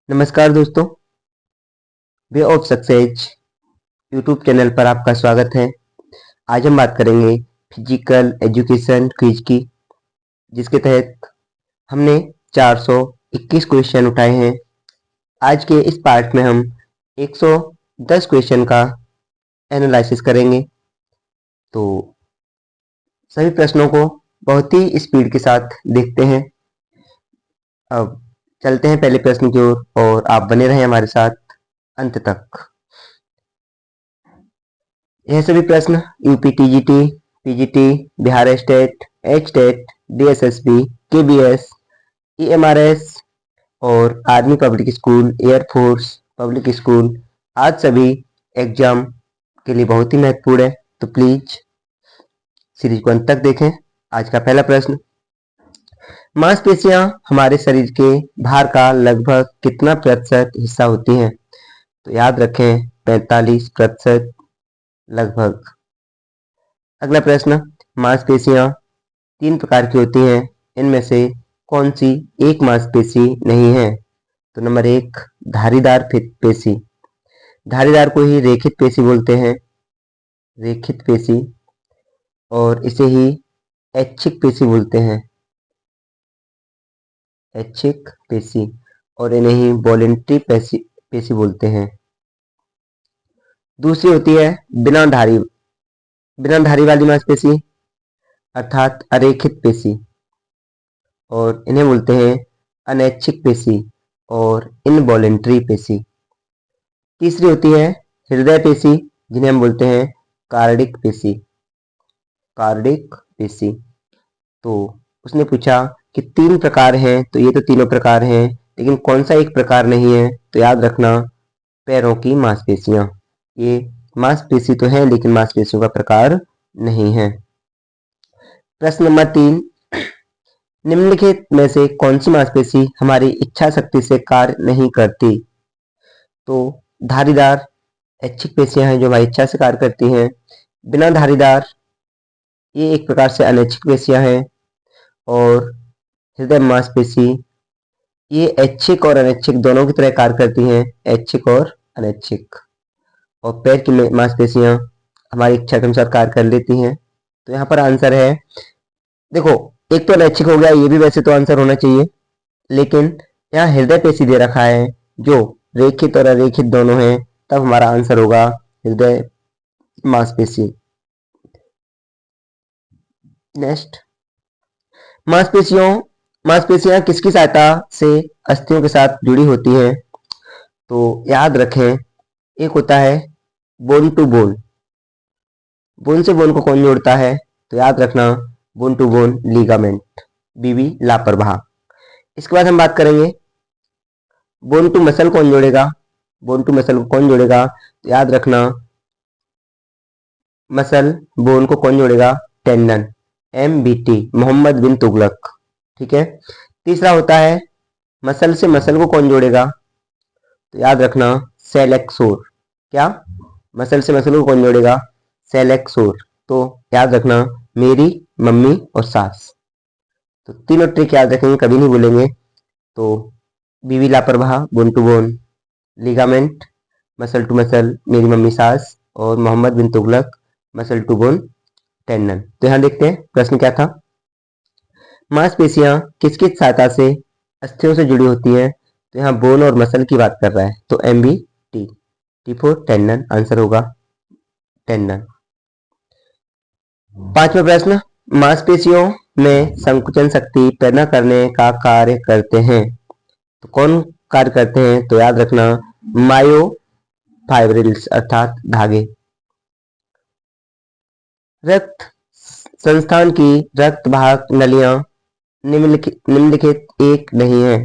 नमस्कार दोस्तों, way of success YouTube channel पर आपका स्वागत है। आज हम बात करेंगे फिजिकल एजुकेशन क्विज की, जिसके तहत हमने 421 क्वेश्चन उठाए हैं। आज के इस पार्ट में हम 110 क्वेश्चन का एनालिसिस करेंगे। तो सभी प्रश्नों को बहुत ही स्पीड के साथ देखते हैं। अब चलते हैं पहले प्रश्न की ओर और आप बने रहें हमारे साथ अंत तक। यह सभी प्रश्न UP TGT, PGT, Bihar state, H TET, DSSSB, KVS, EMRS और army public school, air force public school आज सभी एग्जाम के लिए बहुत ही महत्वपूर्ण है। तो प्लीज सीरीज को अंत तक देखें। आज का पहला प्रश्न, मांसपेशियां हमारे शरीर के भार का लगभग कितना प्रतिशत हिस्सा होती हैं? तो याद रखें 45% लगभग। अगला प्रश्न, मांसपेशियां 3 प्रकार की होती हैं, इनमें से कौन सी एक मांसपेशी नहीं है? तो नंबर 1 धारीदार पेशी। धारीदार को ही रेखित पेशी बोलते हैं, रेखित पेशी, और इसे ही ऐच्छिक पेशी बोलते हैं, ऐच्छिक पेशी, और इन्हें ही वॉलेंट्री पेशी बोलते हैं। दूसरी होती है बिना धारी वाली मांसपेशी अर्थात अरेखित पेशी, और इन्हें बोलते हैं अनैच्छिक पेशी और इनवॉलेंट्री पेशी। तीसरी होती है हृदय पेशी, जिन्हें हम बोलते हैं कार्डिक पेशी, कार्डिक पेशी। तो उसने पूछा कि 3 प्रकार हैं, तो ये तो तीनों प्रकार हैं, लेकिन कौन सा एक प्रकार नहीं है? तो याद रखना पैरों की मांसपेशियां। ये मांसपेशी तो है लेकिन मांसपेशियों का प्रकार नहीं है। प्रश्न नंबर 3, निम्नलिखित में से कौन सी मांसपेशी हमारी इच्छा शक्ति से कार्य नहीं करती? तो धारीदार ऐच्छिक पेशियां हैं जो हमारी इच्छा से कार्य करती हैं। बिना धारीदार ये एक प्रकार से अनैच्छिक पेशियां हैं, और हृदय मांसपेशी ये ऐच्छिक और अनैच्छिक दोनों की तरह कार्य करती हैं, ऐच्छिक और अनैच्छिक। और पैर की मांसपेशियां हमारी इच्छा के अनुसार कार्य कर लेती हैं। तो यहाँ पर आंसर है, देखो एक तो अनैच्छिक हो गया, ये भी वैसे तो आंसर होना चाहिए, लेकिन यहाँ हृदय पेशी दे रखा है जो रेखित और अरेखित दोनों हैं, तब हमारा आंसर होगा हृदय मांसपेशी। नेक्स्ट, मांसपेशियां किसकी सहायता से अस्थियों के साथ जुड़ी होती हैं? तो याद रखें एक होता है बोन टू बोन, बोन से बोन को कौन जोड़ता है? तो याद रखना बोन टू बोन लीगामेंट, बीबी लापरवाह। इसके बाद हम बात करेंगे बोन टू मसल कौन जोड़ेगा, बोन टू मसल को कौन जोड़ेगा? तो याद रखना मसल बोन को कौन जोड़ेगा? Tendon, MBT, Mohammad bin Tughlaq. ठीक है। तीसरा होता है मसल से मसल को कौन जोड़ेगा? तो याद रखना सेलेक्सोर। क्या? मसल से मसल को कौन जोड़ेगा? सेलेक्सोर। तो याद रखना मेरी मम्मी और सास। तो तीनों ट्रिक याद रखेंगे, कभी नहीं भूलेंगे। तो बीवी लापरवाह, bone to bone, ligament, muscle to muscle, मेरी मम्मी सास, और Mohammad bin Tughlaq, muscle to bone tendon. तो यहां देखते हैं प्रश्न क्या था। मांसपेशियां किसकी सहायता से अस्थियों से जुड़ी होती हैं? तो यहाँ बोन और मसल की बात कर रहा है, तो MBT, T for tendon, answer होगा टेंडन। 5वां प्रश्न, मांसपेशियों में संकुचन शक्ति पैदा करने का कार्य करते हैं, तो कौन कार्य करते हैं? तो याद रखना मायोफाइब्रिल्स अर्थात धागे। रक्त संस्थान की रक्त वाहक नलियां निम्नलिखित एक नहीं है,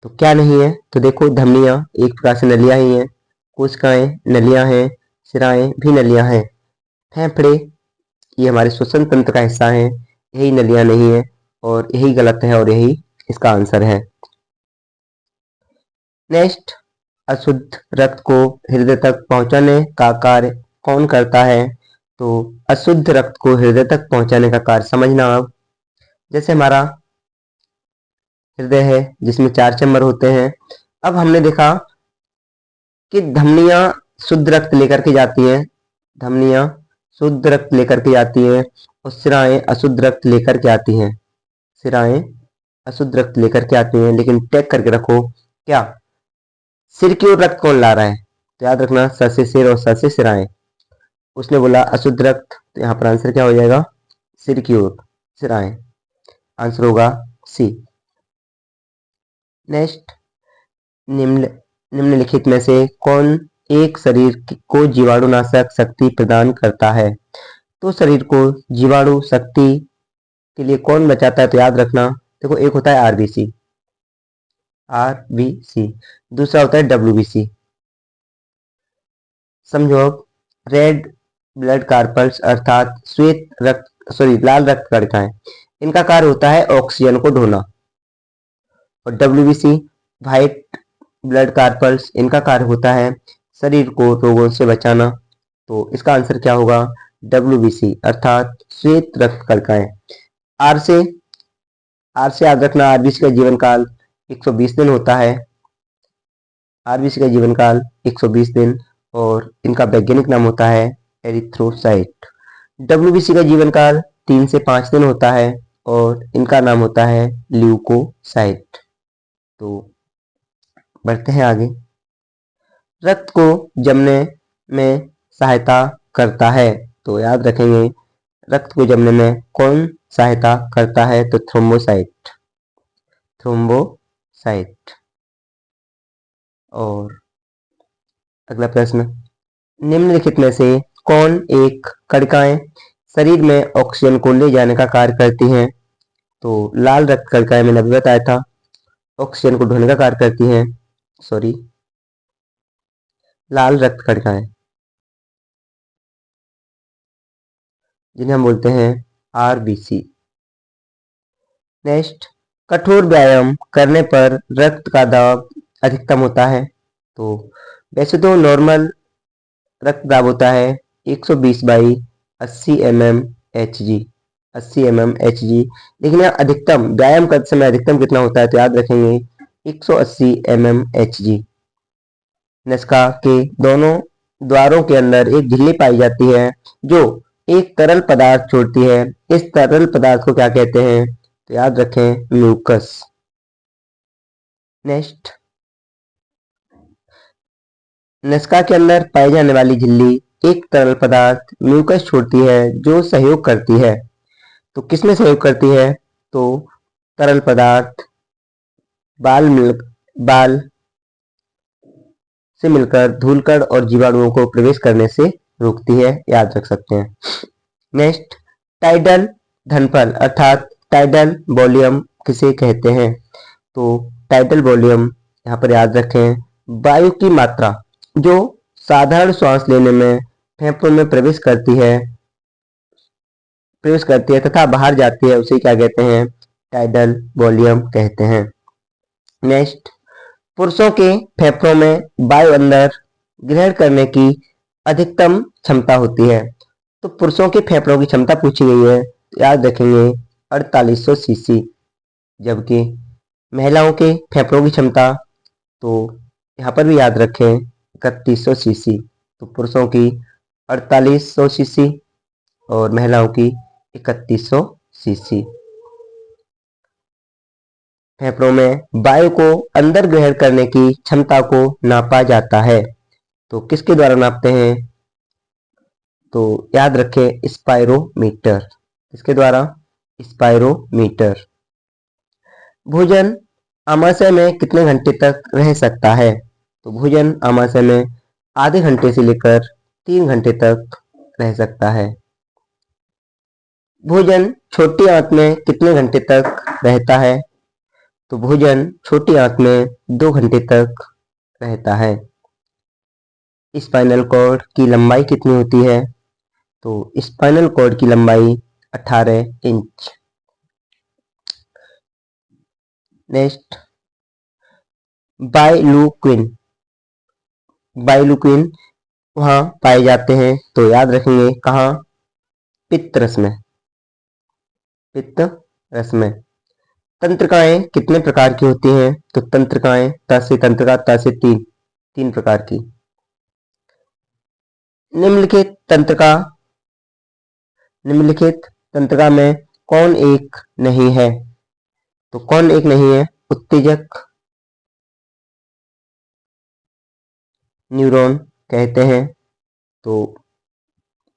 तो क्या नहीं है? तो देखो धमनियां एक प्रकार से नलियां ही हैं, कोशिकाएं नलियां हैं, शिराएं भी नलियां हैं, फेफड़े ये हमारे श्वसन तंत्र का हिस्सा है, यही नलियां नहीं है, और यही गलत है और यही इसका आंसर है। नेक्स्ट, अशुद्ध रक्त को हृदय तक पहुंचाने का कार्य कौन करता है? तो अशुद्ध रक्त को हृदय तक पहुंचाने का कार्य समझना आप, जैसे हमारा हृदय है जिसमें 4 चैम्बर होते हैं, अब हमने देखा कि धमनियां शुद्ध रक्त लेकर के जाती हैं, धमनियां शुद्ध रक्त लेकर के जाती हैं और सिराएं अशुद्ध रक्त लेकर के आती हैं, सिराएं अशुद्ध रक्त लेकर के आती हैं। लेकिन टैग करके रखो क्या, सिर की ओर रक्त कौन ला रहा है, तो याद रखना स से सिर और स से सिराएं। उसने बोला अशुद्ध रक्त, तो यहाँ पर आंसर क्या हो जाएगा, सिर की ओर सिराएं, आंसर होगा सी। नेक्स्ट, निम्नलिखित में से कौन एक शरीर को जीवाणुनाशक शक्ति प्रदान करता है, तो शरीर को जीवाणु शक्ति के लिए कौन बचाता है, तो याद रखना देखो एक होता है आरबीसी, आरबीसी, दूसरा होता है डब्ल्यूबीसी। समझो अब, रेड ब्लड कार्पल्स अर्थात श्वेत रक्त लाल रक्त कणिकाएं, इनका कार्य होता है ऑक्सीजन को ढोना। और डब्ल्यूबीसी व्हाइट ब्लड कार्पल्स, इनका कार्य होता है शरीर को रोगों से बचाना। तो इसका आंसर क्या होगा, डब्ल्यूबीसी अर्थात श्वेत रक्त कणिकाएं। आर से याद रखना आरबीसी का जीवन काल 120 दिन होता है, आरबीसी का जीवन काल 120 दिन और इनका वैज्ञानिक नाम होता है एरिथ्रोसाइट। डब्ल्यूबीसी का जीवन काल 3 से 5 दिन होता है और इनका नाम होता है ल्यूकोसाइट। तो बढ़ते हैं आगे। रक्त को जमने में सहायता करता है, तो याद रखेंगे रक्त को जमने में कौन सहायता करता है, तो थ्रोम्बोसाइट, थ्रोम्बोसाइट। और अगला प्रश्न, निम्नलिखित में से कौन एक कणिकाएं शरीर में ऑक्सीजन को ले जाने का कार्य करती हैं, तो लाल रक्त कणिकाएं मैंने अभी बताया था ऑक्सीजन को ढोने का कार्य करती हैं, लाल रक्त कणिकाएं जिन्हें हम बोलते हैं आरबीसी। नेक्स्ट, कठोर व्यायाम करने पर रक्त का दबाव अधिकतम होता है, तो वैसे तो नॉर्मल रक्त दाब होता है 120/80 mm Hg, 80 mm Hg, लेकिन यहाँ अधिकतम व्यायाम करते समय अधिकतम कितना होता है, तो याद रखेंगे 180 mm Hg। नसिका के दोनों द्वारों के अंदर एक झिल्ली पाई जाती है जो एक तरल पदार्थ छोड़ती है, इस तरल पदार्थ को क्या कहते हैं, तो याद रखें म्यूकस। नेक्स्ट, नसिका के अंदर पाई जाने वाली झिल्ली एक तरल पदार्थ म्यूकस छोड़ती है जो सहयोग करती है, तो किसमें सहयोग करती है, तो तरल पदार्थ बाल से मिलकर धूलकण और जीवाणुओं को प्रवेश करने से रोकती है, याद रख सकते हैं। नेक्स्ट, टाइडल घनफल अर्थात टाइडल वॉल्यूम किसे कहते हैं, तो टाइडल वॉल्यूम यहाँ पर याद रखें वायु की मात्रा जो साधारण श्वास लेने में फेफड़ों में प्रवेश करती है तथा बाहर जाती है, उसे क्या कहते हैं, टाइडल वॉल्यूम कहते हैं। नेक्स्ट, पुरुषों के फेफड़ों में वायु अंदर ग्रहण करने की अधिकतम क्षमता होती है, तो पुरुषों के फेफड़ों की क्षमता पूछी गई है, याद रखेंगे 4800 सीसी, जबकि महिलाओं के फेफड़ों की क्षमता, तो यहाँ पर भी याद रखें 3100 सीसी, तो पुरुषों की 4800 सीसी और महिलाओं की 3100 सीसी। फेफड़ों में वायु को अंदर ग्रहण करने की क्षमता को नापा जाता है, तो किसके द्वारा नापते हैं, तो याद रखें स्पायरोमीटर, किसके द्वारा, स्पायरोमीटर। भोजन आमाशय में कितने घंटे तक रह सकता है, तो भोजन आमाशय में आधे घंटे से लेकर 3 घंटे तक रह सकता है। भोजन छोटी आंत में कितने घंटे तक रहता है, तो भोजन छोटी आंत में 2 घंटे तक रहता है। स्पाइनल कॉर्ड की लंबाई कितनी होती है, तो स्पाइनल कॉर्ड की लंबाई 18 इंच। नेक्स्ट, बाइलुक्विन वहां पाए जाते हैं, तो याद रखेंगे कहाँ, पित्त रस में, पित्त रस में। तंत्रिकाएं कितने प्रकार की होती हैं? तो तंत्रिकाएं त से तंत्रिका त से तीन प्रकार की। निम्नलिखित तंत्रिका में कौन एक नहीं है? तो कौन एक नहीं है? उत्तेजक न्यूरॉन कहते हैं। तो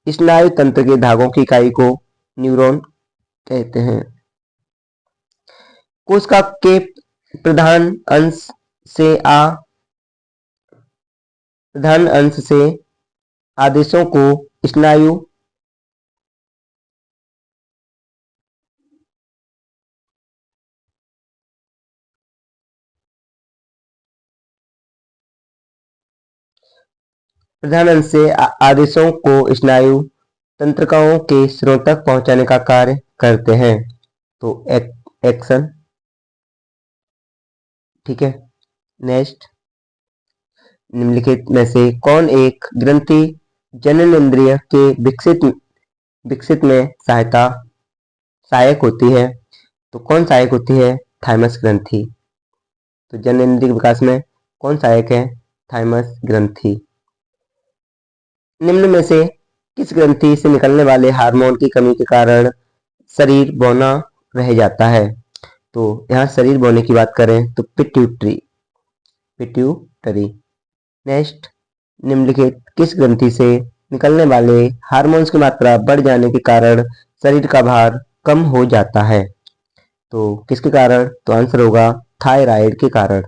स्नायु तंत्र के धागों की इकाई को न्यूरॉन कहते हैं। कोशिका के प्रधान अंश से आदेशों को स्नायु तंत्रिकाओं के सिरों तक पहुंचाने का कार्य करते हैं। तो एक्शन, ठीक है। नेक्स्ट, निम्नलिखित में से कौन एक ग्रंथि जननेंद्रिय के विकसित में सहायक होती है? तो कौन सहायक होती है? थाइमस ग्रंथि। तो जननेंद्रिय विकास में कौन सहायक है? थाइमस ग्रंथि। निम्न में से किस ग्रंथि से निकलने वाले हार्मोन की कमी के कारण शरीर बौना रह जाता है? तो यहाँ शरीर बौने की बात करें तो पिट्यूटरी। नेक्स्ट, निम्नलिखित किस ग्रंथि से निकलने वाले हार्मोन्स की मात्रा बढ़ जाने के कारण शरीर का भार कम हो जाता है? तो किसके कारण? तो आंसर होगा थायराइड के कारण।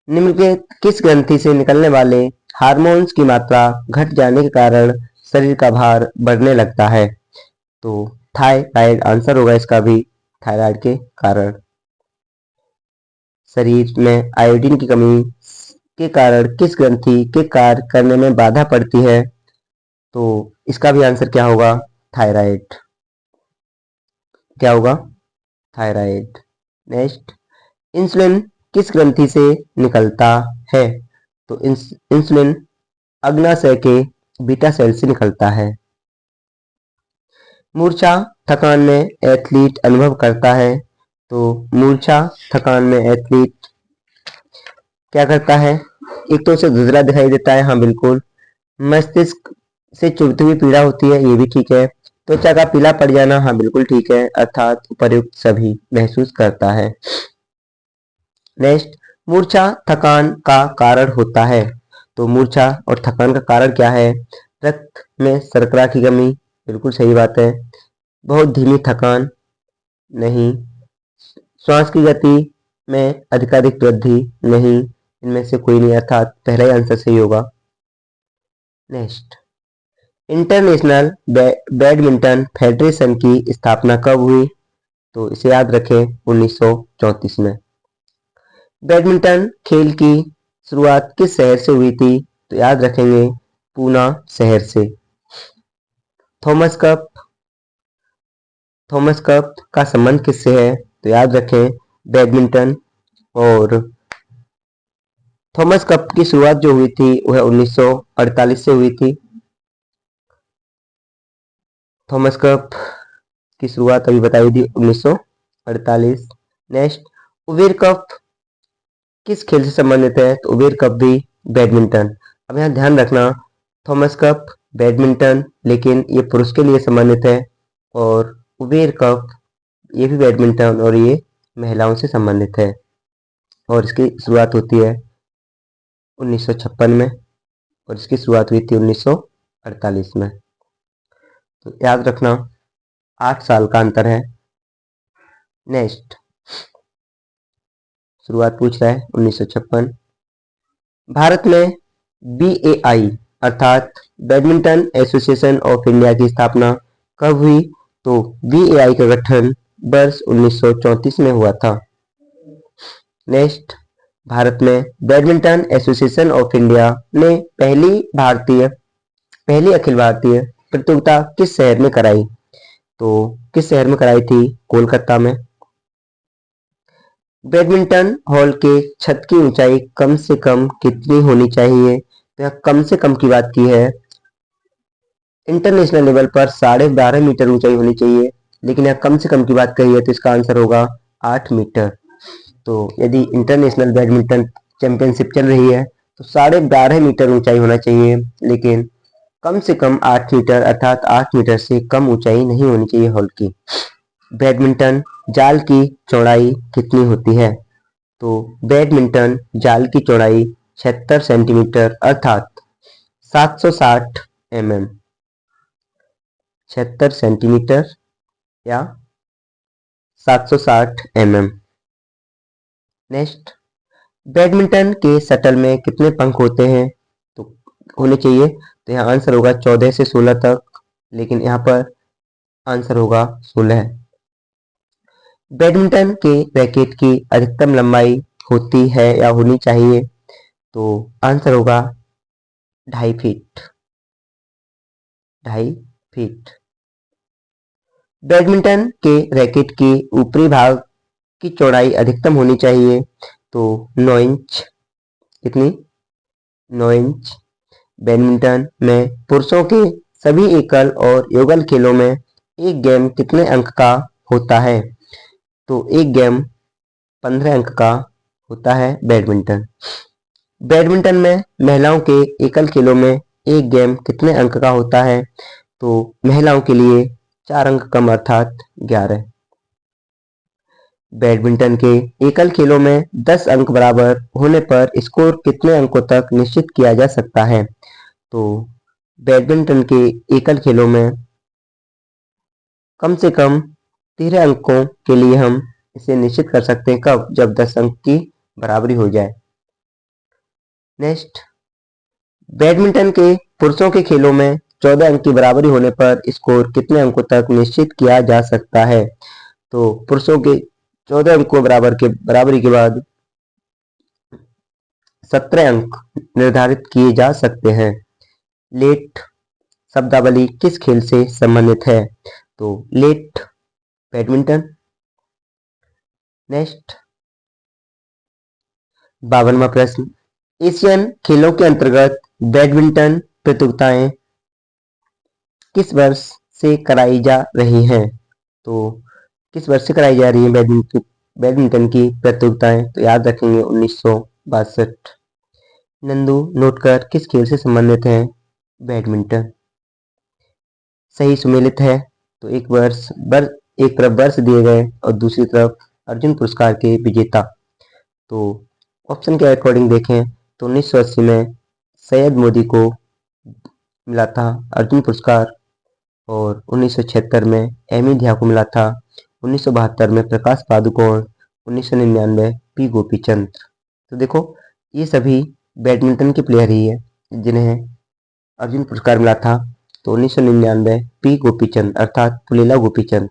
निम्नलिखित किस ग्रंथि से निकलने वाले हार्मोन्स की मात्रा घट जाने के कारण शरीर का भार बढ़ने लगता है? तो थायराइड आंसर होगा इसका भी, थायराइड के कारण। शरीर में आयोडीन की कमी के कारण किस ग्रंथि के कार्य करने में बाधा पड़ती है? तो इसका भी आंसर क्या होगा? थायराइड। क्या होगा? थायराइड। नेक्स्ट, इंसुलिन किस ग्रंथि से निकलता है? तो इंसुलिन अग्नाशय के बीटा सेल से निकलता है। मूर्छा थकान में एथलीट अनुभव करता है। तो मूर्छा थकान में एथलीट क्या करता है? एक तो उसे धुंधला दिखाई देता है, हाँ बिल्कुल। मस्तिष्क से चुभती हुई पीड़ा होती है, ये भी ठीक है। त्वचा का पीला पड़ जाना, हाँ बिल्कुल ठीक है, अर्थात उपर्युक्त सभी महसूस करता है। नेक्स्ट, मूर्छा थकान का कारण होता है। तो मूर्छा और थकान का कारण क्या है? रक्त में शर्करा की कमी, बिल्कुल सही बात है। बहुत धीमी थकान, नहीं। श्वास की गति में अधिकाधिक वृद्धि, नहीं। इनमें से कोई नहीं, अर्थात पहला ही आंसर सही होगा। नेक्स्ट, इंटरनेशनल बैडमिंटन फेडरेशन की स्थापना कब हुई? तो इसे याद रखें 1934 में। बैडमिंटन खेल की शुरुआत किस शहर से हुई थी? तो याद रखेंगे पूना शहर से। थॉमस कप का संबंध किससे है? तो याद रखें बैडमिंटन। और थॉमस कप की शुरुआत जो हुई थी वह 1948 से हुई थी। थॉमस कप की शुरुआत अभी बताई थी 1948। नेक्स्ट, उबेर कप किस खेल से संबंधित है? तो उबेर कप भी बैडमिंटन। अब यहाँ ध्यान रखना, थॉमस कप बैडमिंटन, लेकिन ये पुरुष के लिए संबंधित है, और उबेर कप ये भी बैडमिंटन और ये महिलाओं से संबंधित है, और इसकी शुरुआत होती है 1956 में, और इसकी शुरुआत हुई थी 1948 में। तो याद रखना 8 साल का अंतर है। नेक्स्ट, शुरुआत पूछ रहा है 1956। भारत में BAI अर्थात बैडमिंटन एसोसिएशन ऑफ इंडिया की स्थापना कब हुई? तो BAI का गठन वर्ष 1934 में हुआ था। नेक्स्ट, भारत में बैडमिंटन एसोसिएशन ऑफ इंडिया ने पहली अखिल भारतीय प्रतियोगिता किस शहर में कराई? तो किस शहर में कराई थी? कोलकाता में। बैडमिंटन हॉल के छत की ऊंचाई कम से कम कितनी होनी चाहिए? तो यहाँ कम से कम की बात की है। इंटरनेशनल लेवल पर 12.5 मीटर ऊंचाई होनी चाहिए, लेकिन यहाँ कम से कम की बात कही है तो इसका आंसर होगा 8 मीटर। तो यदि इंटरनेशनल बैडमिंटन चैंपियनशिप चल रही है तो 12.5 मीटर ऊंचाई होना चाहिए, लेकिन कम से कम 8 मीटर अर्थात 8 मीटर से कम ऊंचाई नहीं होनी चाहिए हॉल की। बैडमिंटन जाल की चौड़ाई कितनी होती है? तो बैडमिंटन जाल की चौड़ाई 76 सेंटीमीटर अर्थात 760 mm, 76 सेंटीमीटर या 760 mm। नेक्स्ट, बैडमिंटन के शटल में कितने पंख होते हैं? तो होने चाहिए, तो यहाँ आंसर होगा 14 से 16 तक, लेकिन यहाँ पर आंसर होगा 16। बैडमिंटन के रैकेट की अधिकतम लंबाई होती है या होनी चाहिए? तो आंसर होगा 2.5 फीट, 2.5 फीट। बैडमिंटन के रैकेट के ऊपरी भाग की चौड़ाई अधिकतम होनी चाहिए, तो 9 इंच। कितनी? 9 इंच। बैडमिंटन में पुरुषों के सभी एकल और युगल खेलों में एक गेम कितने अंक का होता है? तो एक गेम 15 अंक का होता है बैडमिंटन। बैडमिंटन में महिलाओं के एकल खेलों में एक गेम कितने अंक का होता है? तो महिलाओं के लिए 4 अंक कम अर्थात 11। बैडमिंटन के एकल खेलों में 10 अंक बराबर होने पर स्कोर कितने अंकों तक निश्चित किया जा सकता है? तो बैडमिंटन के एकल खेलों में कम से कम 13 अंकों के लिए हम इसे निश्चित कर सकते हैं। कब? जब 10 अंक की बराबरी हो जाए। नेक्स्ट, बैडमिंटन के पुरुषों के खेलों में 14 अंक की बराबरी होने पर स्कोर कितने अंकों तक निश्चित किया जा सकता है? तो पुरुषों के 14 अंकों बराबरी के बाद 17 अंक निर्धारित किए जा सकते हैं। लेट शब्दावली किस खेल से संबंधित है? तो लेट बैडमिंटन। नेक्स्ट, 52वां प्रश्न, एशियन खेलों के अंतर्गत बैडमिंटन प्रतियोगिताएं किस वर्ष से कराई जा रही हैं? तो किस वर्ष से कराई जा रही है बैडमिंटन की प्रतियोगिताएं? तो याद रखेंगे 1962। नंदू नोटकर किस खेल से संबंधित हैं? बैडमिंटन। सही सुमेलित है। तो एक तरफ वर्ष दिए गए और दूसरी तरफ अर्जुन पुरस्कार के विजेता। तो ऑप्शन के अकॉर्डिंग देखें तो 1980 में सैयद मोदी को मिला था अर्जुन पुरस्कार, और 1976 में एमी ध्या को मिला था, 1972 में प्रकाश पादुकोण, 1999 पी गोपीचंद। तो देखो ये सभी बैडमिंटन के प्लेयर ही है जिन्हें अर्जुन पुरस्कार मिला था। तो 1999 पी गोपीचंद अर्थात पुलेला गोपीचंद,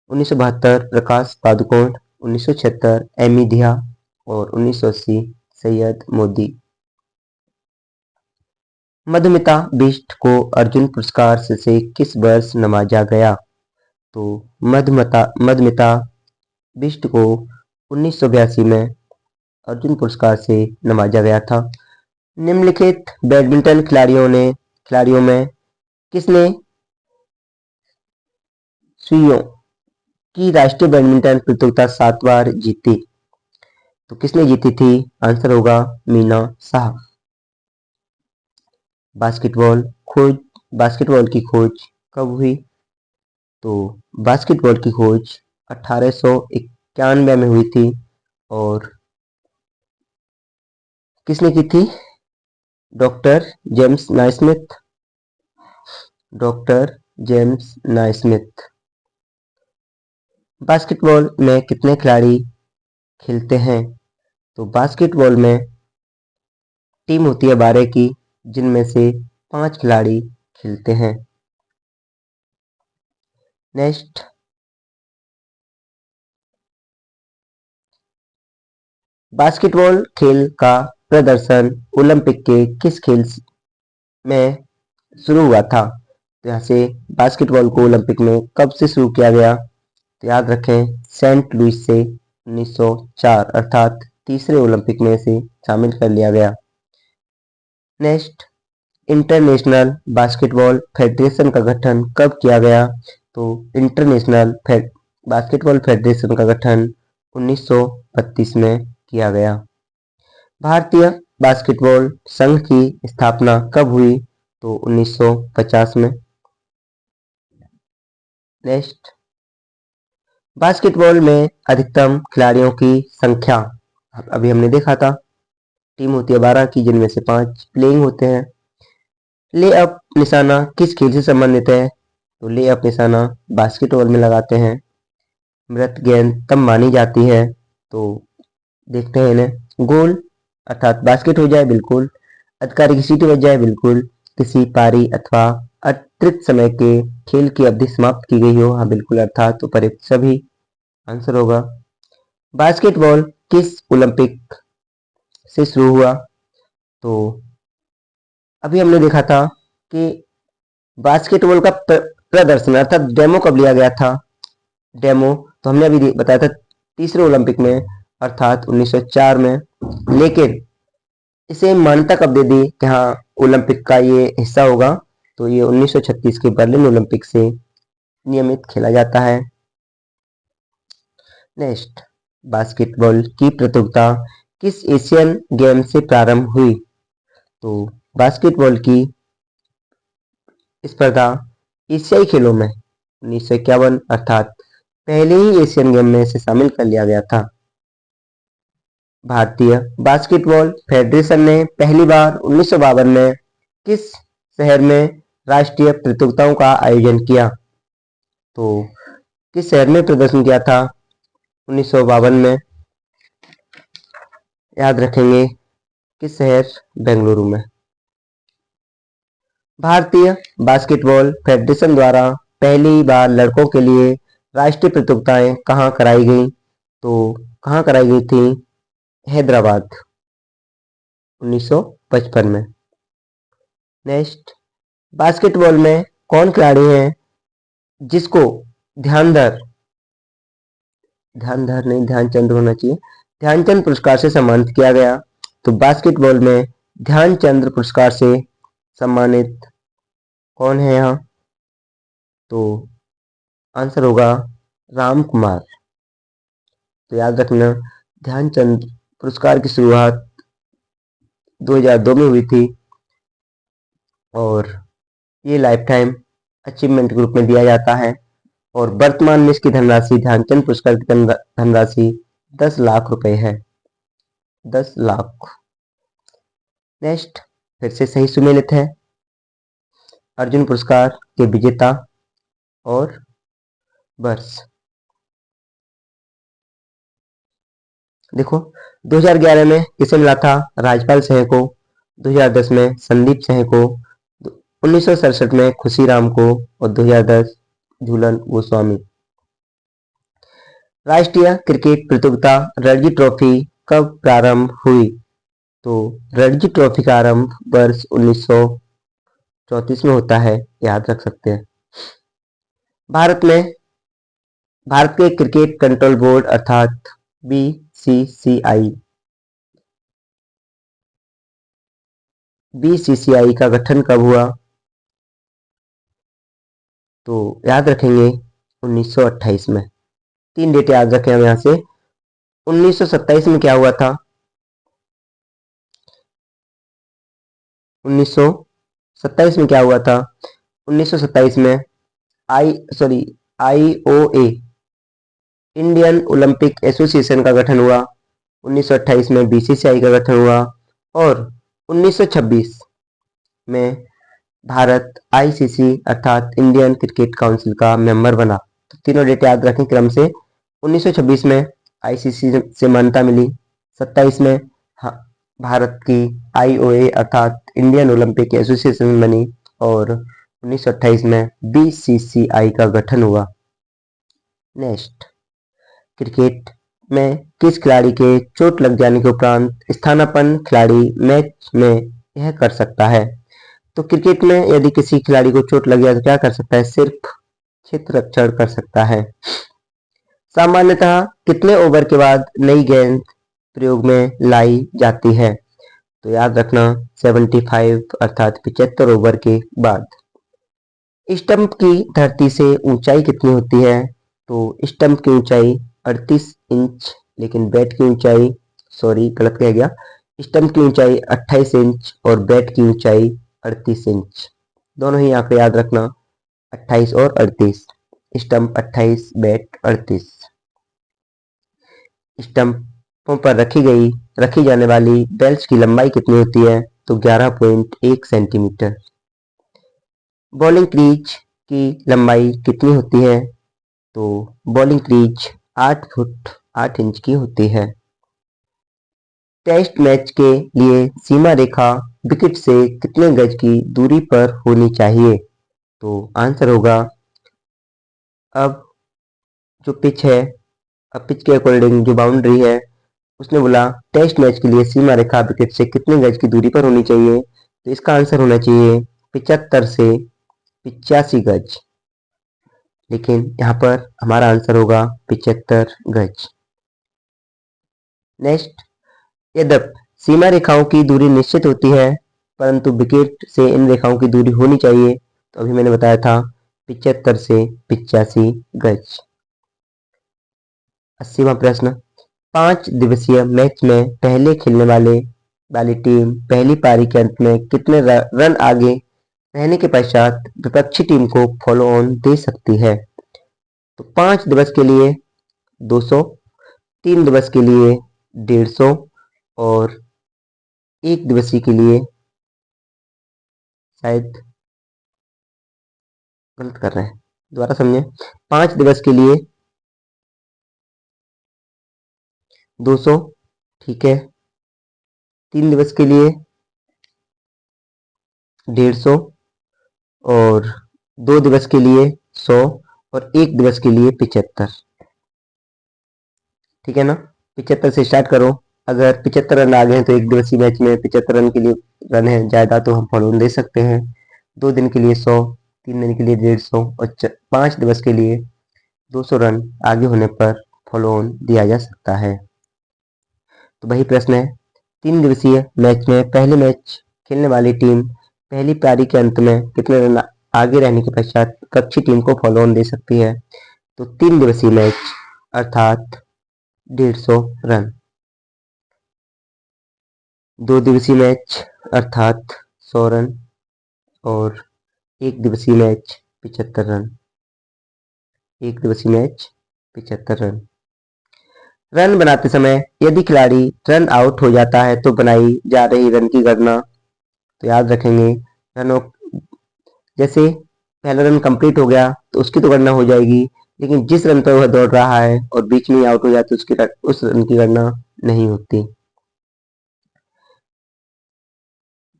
1972 प्रकाश पादुकोण, 1976 एमी ध्या और 1980 सैयद मोदी। मधुमिता बिष्ट को अर्जुन पुरस्कार से किस वर्ष नवाजा गया? तो मधुमिता बिष्ट को 1982 में अर्जुन पुरस्कार से नवाजा गया था। निम्नलिखित बैडमिंटन खिलाड़ियों में किसने सुइयों की राष्ट्रीय बैडमिंटन प्रतियोगिता 7 बार जीती? तो किसने जीती थी? आंसर होगा मीना शाह। बास्केटबॉल की खोज कब हुई? तो बास्केटबॉल की खोज 1891 में हुई थी, और किसने की थी? Doctor James Naismith. बास्केटबॉल में कितने खिलाड़ी खेलते हैं? तो बास्केटबॉल में टीम होती है 12 की, जिनमें से 5 खिलाड़ी खेलते हैं। नेक्स्ट, बास्केटबॉल खेल का प्रदर्शन ओलंपिक के किस खेल में शुरू हुआ था? तो यहाँ से बास्केटबॉल को ओलंपिक में कब से शुरू किया गया? तो याद रखें सेंट लुइस से 1904 अर्थात तीसरे ओलंपिक में से शामिल कर लिया गया। नेक्स्ट, इंटरनेशनल बास्केटबॉल फेडरेशन का गठन कब किया गया? तो इंटरनेशनल बास्केटबॉल फेडरेशन का गठन 1932 में किया गया। भारतीय बास्केटबॉल संघ की स्थापना कब हुई? तो 1950 में। नेक्स्ट, बास्केटबॉल में अधिकतम खिलाड़ियों की संख्या अभी हमने देखा था, टीम होती है 12 की, जिनमें से 5 प्लेइंग होते हैं। ले अप निशाना किस खेल से संबंधित है? तो ले अप निशाना बास्केटबॉल में लगाते हैं। मृत गेंद तब मानी जाती है, तो देखते हैं इन्हें। गोल अर्थात बास्केट हो जाए, बिल्कुल। अधिकारी की सीटी बज जाए, बिल्कुल। किसी पारी अथवा अतिरिक्त समय के खेल की अवधि समाप्त की गई हो, हाँ बिल्कुल, अर्थात उपरोक्त सभी आंसर होगा। बास्केटबॉल किस ओलंपिक से शुरू हुआ? तो अभी हमने देखा था कि बास्केटबॉल का प्रदर्शन अर्थात डेमो कब लिया गया था? डेमो तो हमने अभी बताया था तीसरे ओलंपिक में, अर्थात 1904 में। लेकिन इसे मान्यता कब दे दी कि हाँ ओलंपिक का ये हिस्सा होगा? तो ये 1936 के बर्लिन ओलंपिक से नियमित खेला जाता है। नेक्स्ट, बास्केटबॉल की प्रतियोगिता किस एशियन गेम से प्रारंभ हुई? तो बास्केटबॉल की स्पर्धा एशियाई खेलों में 1951 अर्थात पहले ही एशियन गेम में से शामिल कर लिया गया था। भारतीय बास्केटबॉल फेडरेशन ने पहली बार 1952 में किस शहर में राष्ट्रीय प्रतियोगिताओं का आयोजन किया? तो किस शहर में प्रदर्शन किया था 1952 में? याद रखेंगे किस शहर? बेंगलुरु में। भारतीय बास्केटबॉल फेडरेशन द्वारा पहली बार लड़कों के लिए राष्ट्रीय प्रतियोगिताएं कहाँ कराई गई? तो कहाँ कराई गई थी? हैदराबाद, 1955 में। नेक्स्ट, बास्केटबॉल में कौन खिलाड़ी है जिसको ध्यानचंद होना चाहिए, ध्यानचंद पुरस्कार से सम्मानित किया गया? तो बास्केटबॉल में ध्यानचंद पुरस्कार से सम्मानित कौन है यहाँ? तो आंसर होगा राम कुमार। तो याद रखना, ध्यानचंद पुरस्कार की शुरुआत 2002 में हुई थी और ये लाइफ टाइम अचीवमेंट के रूप में दिया जाता है और वर्तमान में इसकी धनराशि, ध्यानचंद पुरस्कार की धनराशि 10 लाख रुपए है। 10 लाख। नेक्स्ट, फिर से सही सुमेलित है। अर्जुन पुरस्कार के विजेता और वर्ष देखो, 2011 में किसे मिला था? राजपाल सिंह को। 2010 में संदीप सिंह को। 1967 में खुशीराम को और 2010 झूलन गोस्वामी। राष्ट्रीय क्रिकेट प्रतियोगिता रणजी ट्रॉफी कब प्रारंभ हुई? तो रणजी ट्रॉफी का आरंभ वर्ष 1934 में होता है, याद रख सकते हैं। भारत के क्रिकेट कंट्रोल बोर्ड अर्थात बीसीसीआई का गठन कब हुआ? तो याद रखेंगे 1928 में। 3 डेट याद रखें हम यहाँ से। 1927 में क्या हुआ था? 1927 में क्या हुआ था? 1927 में आईओए इंडियन ओलंपिक एसोसिएशन का गठन हुआ। 1928 में बीसीसीआई का गठन हुआ और 1926 में भारत आईसीसी अर्थात इंडियन क्रिकेट काउंसिल का मेंबर बना। तो तीनों डेट याद रखें क्रम से। 1926 में आईसीसी से मान्यता मिली। 27 में भारत की आईओए अर्थात इंडियन ओलंपिक एसोसिएशन बनी और 1928 में बीसीसीआई का गठन हुआ। नेक्स्ट, क्रिकेट में किस खिलाड़ी के चोट लग जाने के उपरांत स्थानापन्न खिलाड़ी मैच में यह कर सकता है? तो क्रिकेट में यदि किसी खिलाड़ी को चोट लग जाए तो क्या कर सकता है? सिर्फ क्षेत्र रक्षण कर सकता है। सामान्यतः कितने ओवर के बाद नई गेंद प्रयोग में लाई जाती है? तो याद रखना 75 अर्थात 75 ओवर के बाद। स्टंप की धरती से ऊंचाई कितनी होती है? तो स्टंप की ऊंचाई 38 इंच, लेकिन बैट की ऊंचाई, सॉरी गलत कह गया, स्टंप की ऊंचाई 28 इंच और बैट की ऊंचाई 38 इंच। दोनों ही आंकड़े याद रखना, 28 और 38। Stump 28, bat 38। स्टंपों पर रखी जाने वाली बेल्स की लंबाई कितनी होती है? तो 11.1 सेंटीमीटर। बॉलिंग क्रीज की लंबाई कितनी होती है? तो बॉलिंग क्रीज 8 फुट 8 इंच की होती है। टेस्ट मैच के लिए सीमा रेखा विकेट से कितने गज की दूरी पर होनी चाहिए? तो आंसर होगा, अब जो पिच है, अब पिच के अकॉर्डिंग जो बाउंड्री है, उसने बोला टेस्ट मैच के लिए सीमा रेखा विकेट से कितने गज की दूरी पर होनी चाहिए? तो इसका आंसर होना चाहिए 75 से 85 गज, लेकिन यहाँ पर हमारा आंसर होगा 75 गज। नेक्स्ट, यद्यपि सीमा रेखाओं की दूरी निश्चित होती है, परंतु विकेट से इन रेखाओं की दूरी होनी चाहिए, तो अभी मैंने बताया था 75 से 85 गज। 80वां प्रश्न, 5 दिवसीय मैच में पहले खेलने वाली टीम पहली पारी के अंत में कितने रन आगे रहने के पश्चात विपक्षी टीम को फॉलो ऑन दे सकती है? तो 5 दिवस के लिए 200, 3 दिवस के लिए 150 और 1 दिवसीय के लिए, शायद गलत कर रहे हैं, दोबारा समझे, 5 दिवस के लिए 200, ठीक है, 3 दिवस के लिए 150 और 2 दिवस के लिए 100 और 1 दिवस के लिए 75। ठीक है ना, 75 से स्टार्ट करो। अगर 75 रन आ गए हैं तो 1 दिवसीय मैच में 75 रन के लिए रन है ज़्यादा, तो हम फॉलो दे सकते हैं। 2 दिन के लिए 100, 3 दिन के लिए 150 और 5 दिवस के लिए 200 रन आगे होने पर फॉलो ऑन दिया जा सकता है। तो वही प्रश्न है, 3 दिवसीय मैच में पहले मैच खेलने वाली टीम पहली पारी के अंत में कितने रन आगे रहने के पश्चात विपक्षी टीम को फॉलो ऑन दे सकती है? तो 3 दिवसीय मैच अर्थात 150 रन, 2 दिवसीय मैच अर्थात 100 रन और 1 दिवसीय मैच 75 रन। 1 दिवसीय मैच 75 रन। रन बनाते समय यदि खिलाड़ी रन आउट हो जाता है तो बनाई जा रही रन की गणना, तो याद रखेंगे, रनों जैसे पहला रन कंप्लीट हो गया तो उसकी तो गणना हो जाएगी, लेकिन जिस रन पर वह दौड़ रहा है और बीच में आउट हो जाए तो उस रन की गणना नहीं होती।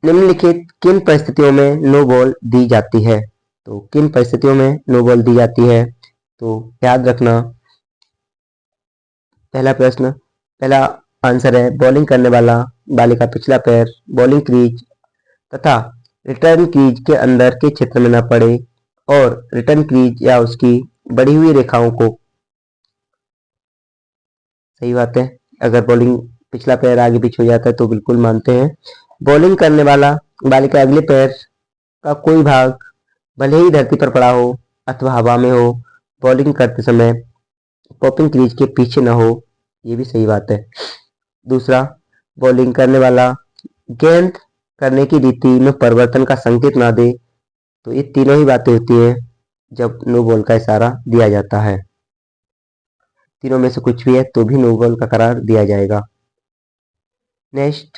निम्नलिखित किन परिस्थितियों में नो बॉल दी जाती है? तो किन परिस्थितियों में नो बॉल दी जाती है? तो याद रखना, पहला आंसर है बॉलिंग करने वाले का पिछला पैर बॉलिंग क्रीज तथा रिटर्न क्रीज के अंदर के क्षेत्र में न पड़े और रिटर्न क्रीज या उसकी बढ़ी हुई रेखाओं को, सही बात है, अगर बॉलिंग पिछला पैर आगे पीछे हो जाता है तो बिल्कुल मानते हैं। बॉलिंग करने वाले के अगले पैर का कोई भाग भले ही धरती पर पड़ा हो अथवा हवा में हो, बॉलिंग करते समय पॉपिंग क्रीज के पीछे न हो, ये भी सही बात है। दूसरा, बॉलिंग करने वाला गेंद करने की रीति में परिवर्तन का संकेत ना दे, तो ये तीनों ही बातें होती हैं जब नो बॉल का इशारा दिया जाता है। तीनों में से कुछ भी है तो भी नो बॉल का करार दिया जाएगा। नेक्स्ट,